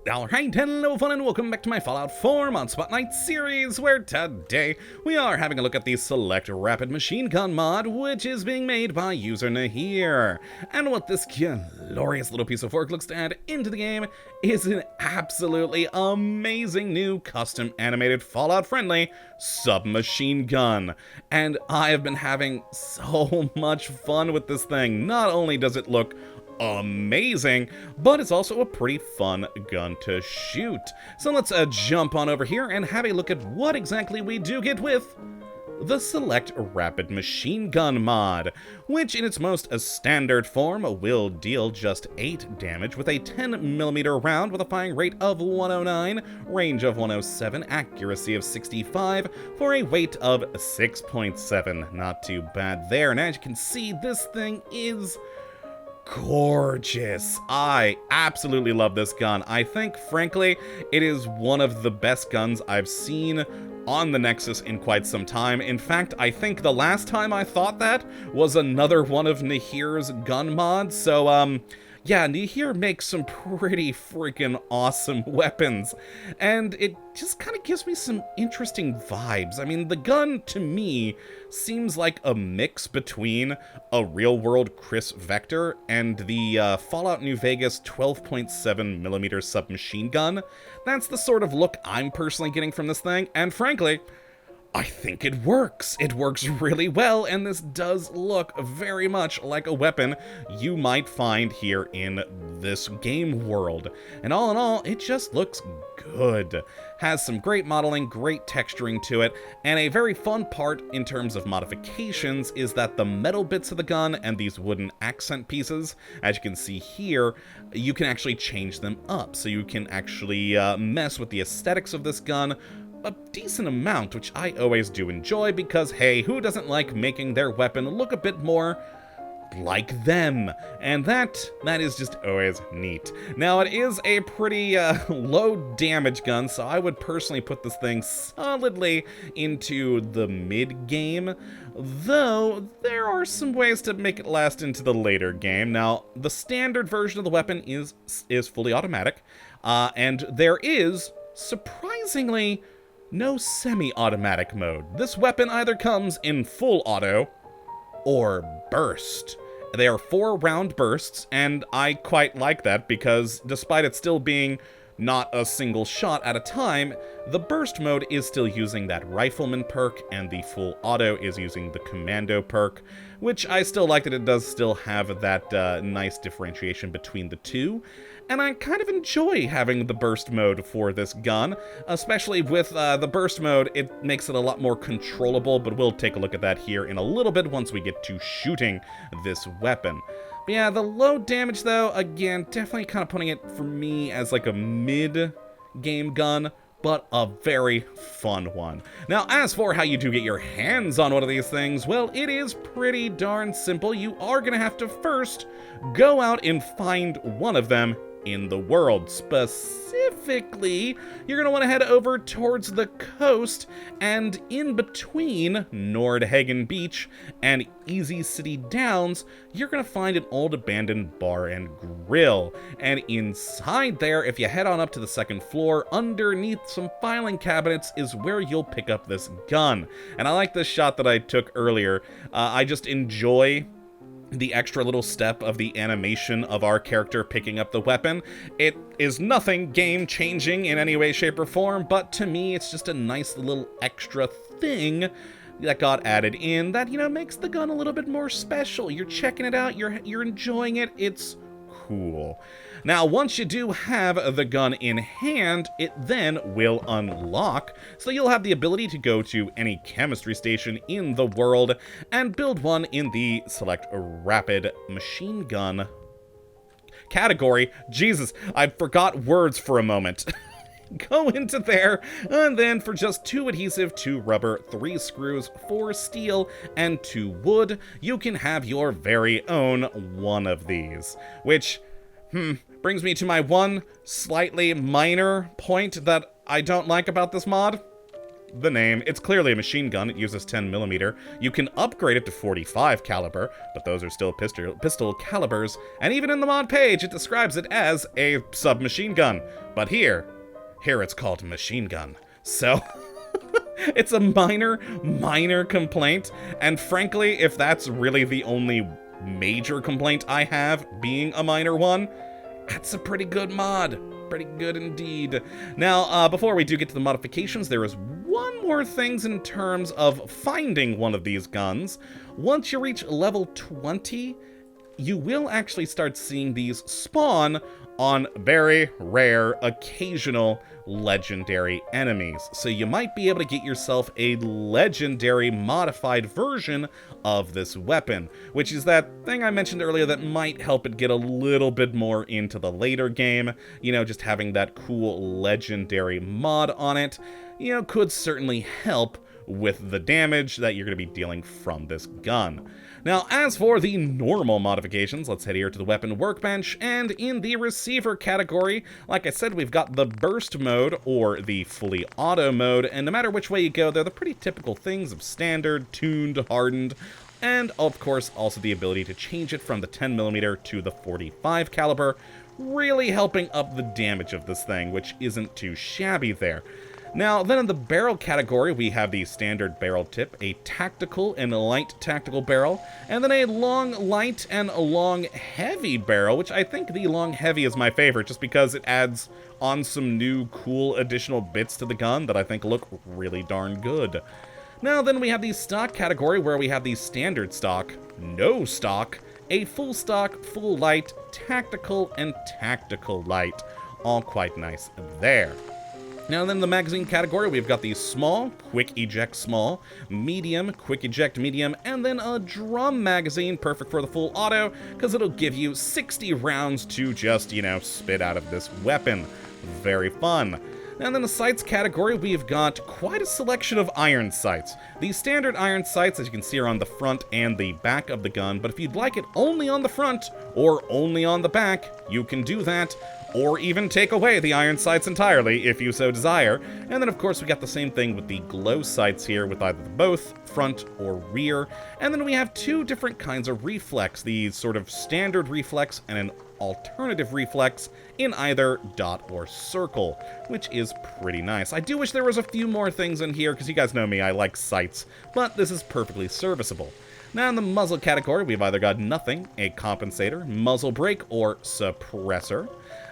Alright, hello fun and welcome back to my Fallout 4 Mod Spotlight series, where today we are having a look at the Select Rapid Machinegun mod, which is being made by user Nahir. And what this glorious little piece of work looks to add into the game is an absolutely amazing new custom animated Fallout friendly submachine gun. And I have been having so much fun with this thing. Not only does it look amazing, but it's also a pretty fun gun to shoot. So let's jump on over here and have a look at what exactly we do get with the Select Rapid Machinegun mod, which in its most standard form will deal just 8 damage with a 10mm round with a firing rate of 109, range of 107, accuracy of 65, for a weight of 6.7. Not too bad there, and as you can see, this thing is gorgeous. I absolutely love this gun. I think, frankly, it is one of the best guns I've seen on the Nexus in quite some time. In fact, I think the last time I thought that was another one of Nahir's gun mods. So, yeah, Nahir makes some pretty freaking awesome weapons, and it just kind of gives me some interesting vibes. I mean, the gun, to me, seems like a mix between a real-world Chris Vector and the Fallout New Vegas 12.7mm submachine gun. That's the sort of look I'm personally getting from this thing, and frankly, I think it works. It works really well, and this does look very much like a weapon you might find here in this game world. And all in all, it just looks good. Has some great modeling, great texturing to it, and a very fun part in terms of modifications is that the metal bits of the gun and these wooden accent pieces, as you can see here, you can actually change them up. So you can actually mess with the aesthetics of this gun a decent amount, which I always do enjoy because, hey, who doesn't like making their weapon look a bit more like them? And that is just always neat. Now, it is a pretty low damage gun, so I would personally put this thing solidly into the mid-game, though there are some ways to make it last into the later game. Now, the standard version of the weapon is fully automatic, and there is, surprisingly, no semi-automatic mode. This weapon either comes in full auto or burst. They are 4-round bursts, and I quite like that because despite it still being not a single shot at a time, the burst mode is still using that rifleman perk, and the full auto is using the commando perk, which I still like that it does still have that nice differentiation between the two. And I kind of enjoy having the burst mode for this gun, especially with the burst mode. It makes it a lot more controllable, but we'll take a look at that here in a little bit once we get to shooting this weapon. But yeah, the low damage though, again, definitely kind of putting it for me as like a mid-game gun, but a very fun one. Now, as for how you do get your hands on one of these things, well, it is pretty darn simple. You are going to have to first go out and find one of them in the world. Specifically, you're going to want to head over towards the coast, and in between Nordhagen Beach and Easy City Downs, you're going to find an old abandoned bar and grill. And inside there, if you head on up to the second floor, underneath some filing cabinets is where you'll pick up this gun. And I like this shot that I took earlier. I just enjoy the extra little step of the animation of our character picking up the weapon. It is nothing game-changing in any way, shape, or form, but to me, it's just a nice little extra thing that got added in that, you know, makes the gun a little bit more special. You're checking it out, you're enjoying it, it's cool. Now, once you do have the gun in hand, it then will unlock, so you'll have the ability to go to any chemistry station in the world and build one in the Select Rapid Machinegun category. Jesus, I forgot words for a moment. Go into there, and then for just 2 adhesive, 2 rubber, 3 screws, 4 steel, and 2 wood, you can have your very own one of these. Which, brings me to my one slightly minor point that I don't like about this mod. the name. It's clearly a machine gun. It uses 10mm. You can upgrade it to 45 caliber, but those are still pistol calibers. And even in the mod page, it describes it as a submachine gun. But here it's called machine gun. So it's a minor complaint. And frankly, if that's really the only major complaint I have, being a minor one, that's a pretty good mod. Pretty good indeed. Now, before we do get to the modifications, there is one more thing in terms of finding one of these guns. Once you reach level 20, you will actually start seeing these spawn on very rare, occasional legendary enemies. So you might be able to get yourself a legendary modified version of this weapon, which is that thing I mentioned earlier that might help it get a little bit more into the later game. You know, just having that cool legendary mod on it, you know, could certainly help with the damage that you're going to be dealing from this gun. Now, as for the normal modifications, let's head here to the weapon workbench, and in the receiver category, like I said, we've got the burst mode, or the fully auto mode, and no matter which way you go, they're the pretty typical things of standard, tuned, hardened, and of course also the ability to change it from the 10mm to the 45 caliber, really helping up the damage of this thing, which isn't too shabby there. Now, then in the barrel category, we have the standard barrel tip, a tactical and a light tactical barrel, and then a long light and a long heavy barrel, which I think the long heavy is my favorite, just because it adds on some new cool additional bits to the gun that I think look really darn good. Now, then we have the stock category, where we have the standard stock, no stock, a full stock, full light, tactical, and tactical light. All quite nice there. Now then, the magazine category, we've got the small, quick eject small, medium, quick eject medium, and then a drum magazine, perfect for the full auto, because it'll give you 60 rounds to just, you know, spit out of this weapon. Very fun. And then the sights category, we've got quite a selection of iron sights. The standard iron sights, as you can see, are on the front and the back of the gun, but if you'd like it only on the front or only on the back, you can do that, or even take away the iron sights entirely if you so desire. And then of course we got the same thing with the glow sights here, with either both front or rear. And then we have two different kinds of reflex, the sort of standard reflex and an alternative reflex in either dot or circle, which is pretty nice. I do wish there was a few more things in here, because you guys know me, I like sights, but this is perfectly serviceable. Now in the muzzle category, we've either got nothing, a compensator, muzzle brake, or suppressor.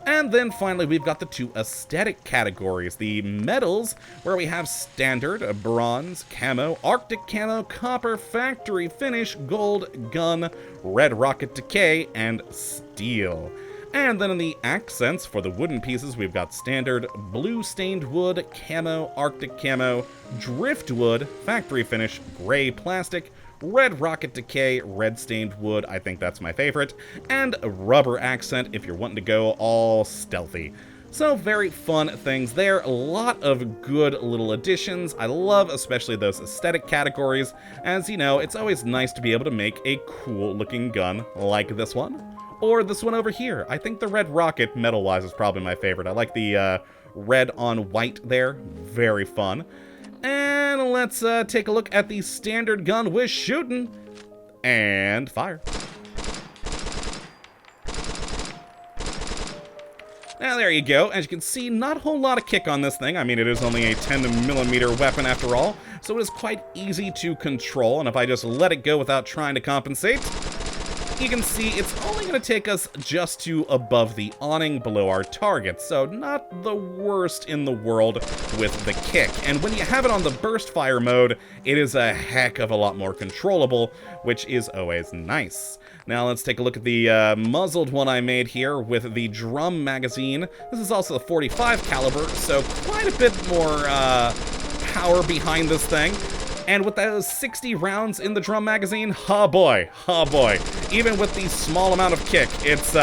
And then finally, we've got the two aesthetic categories, the metals, where we have standard, bronze, camo, arctic camo, copper, factory finish, gold, gun, red rocket decay, and steel. And then in the accents for the wooden pieces, we've got standard, blue stained wood, camo, arctic camo, driftwood, factory finish, gray plastic, red rocket decay, red stained wood, I think that's my favorite, and a rubber accent if you're wanting to go all stealthy. So very fun things there, a lot of good little additions. I love especially those aesthetic categories, as you know, it's always nice to be able to make a cool looking gun like this one, or this one over here. I think the red rocket metal-wise is probably my favorite. I like the red on white there, very fun. And let's take a look at the standard gun with shooting, and fire. Now there you go. As you can see, not a whole lot of kick on this thing. I mean, it is only a 10mm weapon after all, so it is quite easy to control, and if I just let it go without trying to compensate, you can see it's only going to take us just to above the awning below our target, so not the worst in the world with the kick. And when you have it on the burst fire mode, it is a heck of a lot more controllable, which is always nice. Now let's take a look at the muzzled one I made here with the drum magazine. This is also the 45 caliber, so quite a bit more power behind this thing. And with those 60 rounds in the drum magazine, oh boy, even with the small amount of kick, it's,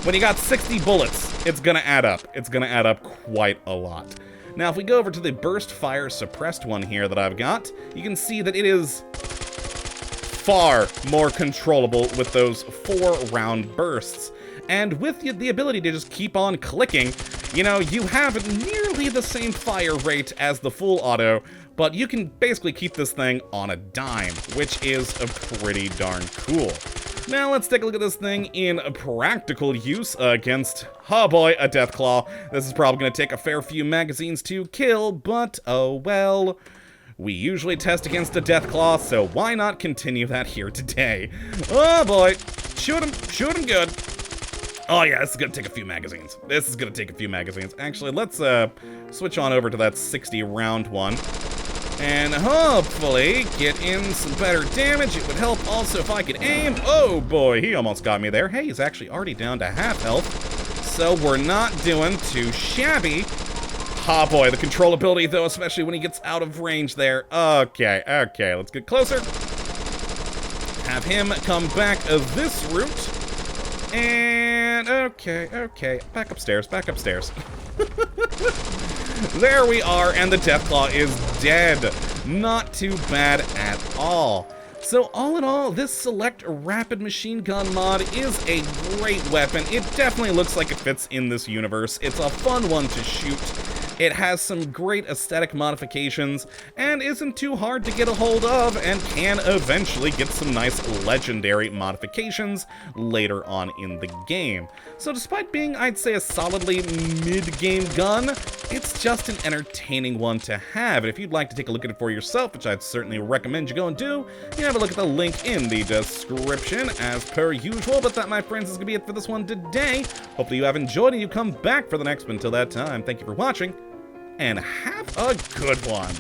when you got 60 bullets, it's gonna add up. It's gonna add up quite a lot. Now, if we go over to the burst fire suppressed one here that I've got, you can see that it is far more controllable with those 4-round bursts. And with the ability to just keep on clicking, You know, you have nearly the same fire rate as the full auto, but you can basically keep this thing on a dime, which is pretty darn cool. Now let's take a look at this thing in practical use against, oh boy, a Deathclaw. This is probably going to take a fair few magazines to kill, but oh well. We usually test against a Deathclaw, so why not continue that here today? Oh boy, shoot him good. Oh yeah, this is gonna take a few magazines. Actually, let's switch on over to that 60 round one. And hopefully get in some better damage. It would help also if I could aim. Oh boy, he almost got me there. Hey, he's actually already down to half health. So we're not doing too shabby. Ah boy, the controllability though, especially when he gets out of range there. Okay, let's get closer. Have him come back this route. And okay, back upstairs. There we are, and the Deathclaw is dead. Not too bad at all. So all in all, this Select Rapid Machine Gun mod is a great weapon. It definitely looks like it fits in this universe. It's a fun one to shoot. It has some great aesthetic modifications, and isn't too hard to get a hold of, and can eventually get some nice legendary modifications later on in the game. So despite being, I'd say, a solidly mid-game gun, it's just an entertaining one to have. And if you'd like to take a look at it for yourself, which I'd certainly recommend you go and do, you can have a look at the link in the description as per usual. But that, my friends, is going to be it for this one today. Hopefully you have enjoyed and you come back for the next one. Until that time, thank you for watching, and have a good one.